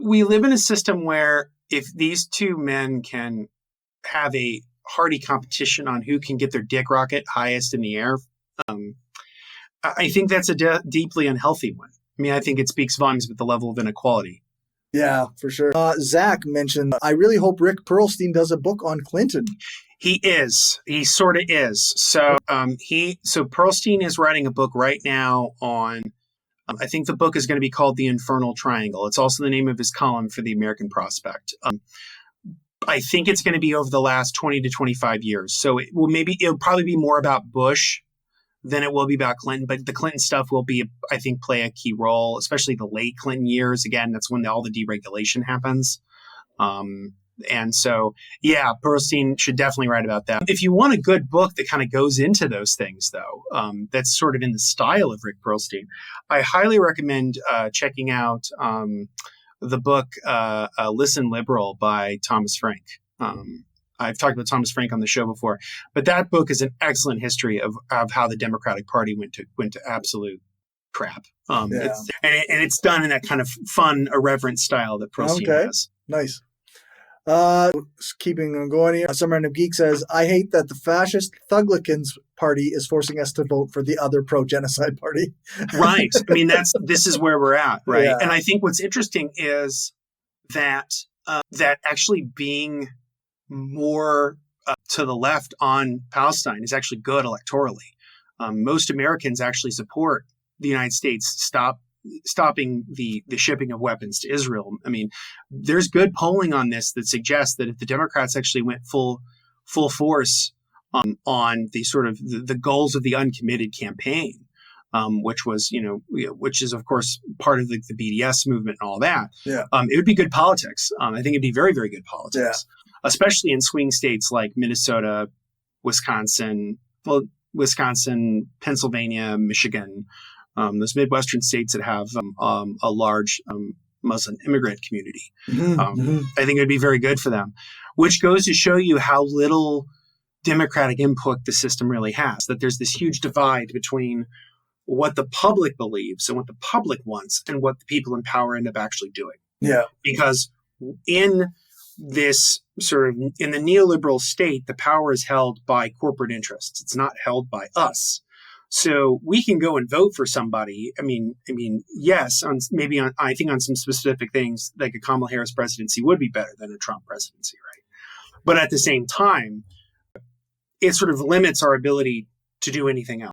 We live in a system where if these two men can have a hearty competition on who can get their dick rocket highest in the air, I think that's a deeply unhealthy one. I mean, I think it speaks volumes with the level of inequality. Yeah, for sure. Zach mentioned, I really hope Rick Perlstein does a book on Clinton. He is. He sort of is. So Perlstein is writing a book right now on, I think the book is going to be called The Infernal Triangle. It's also the name of his column for the American Prospect. I think it's going to be over the last 20 to 25 years. So it'll probably be more about Bush than it will be about Clinton, but the Clinton stuff will play a key role, especially the late Clinton years. Again, that's when all the deregulation happens. And so, yeah, Perlstein should definitely write about that. If you want a good book that kind of goes into those things, though, that's sort of in the style of Rick Perlstein, I highly recommend checking out the book Listen Liberal by Thomas Frank. I've talked about Thomas Frank on the show before, but that book is an excellent history of how the Democratic Party went to absolute crap. It's done in that kind of fun, irreverent style that Perlstein has. Nice. Keeping on going here, some random geek says, I hate that the fascist Thuglikins party is forcing us to vote for the other pro-genocide party. Right. I mean, this is where we're at, right? Yeah. And I think what's interesting is that actually being more to the left on Palestine is actually good electorally. Most Americans actually support the United States stopping the shipping of weapons to Israel. I mean, there's good polling on this that suggests that if the Democrats actually went full force on the sort of the goals of the uncommitted campaign, which is of course part of the BDS movement and all that. Yeah. It would be good politics. I think it'd be very, very good politics, especially in swing states like Minnesota, Wisconsin, Pennsylvania, Michigan. Those Midwestern states that have a large Muslim immigrant community. I think it would be very good for them, which goes to show you how little democratic input the system really has, that there's this huge divide between what the public believes and what the public wants and what the people in power end up actually doing. Yeah. Because in this in the neoliberal state, the power is held by corporate interests. It's not held by us. So we can go and vote for somebody. I mean, yes, I think on some specific things, like a Kamala Harris presidency would be better than a Trump presidency, right? But at the same time, it sort of limits our ability to do anything else.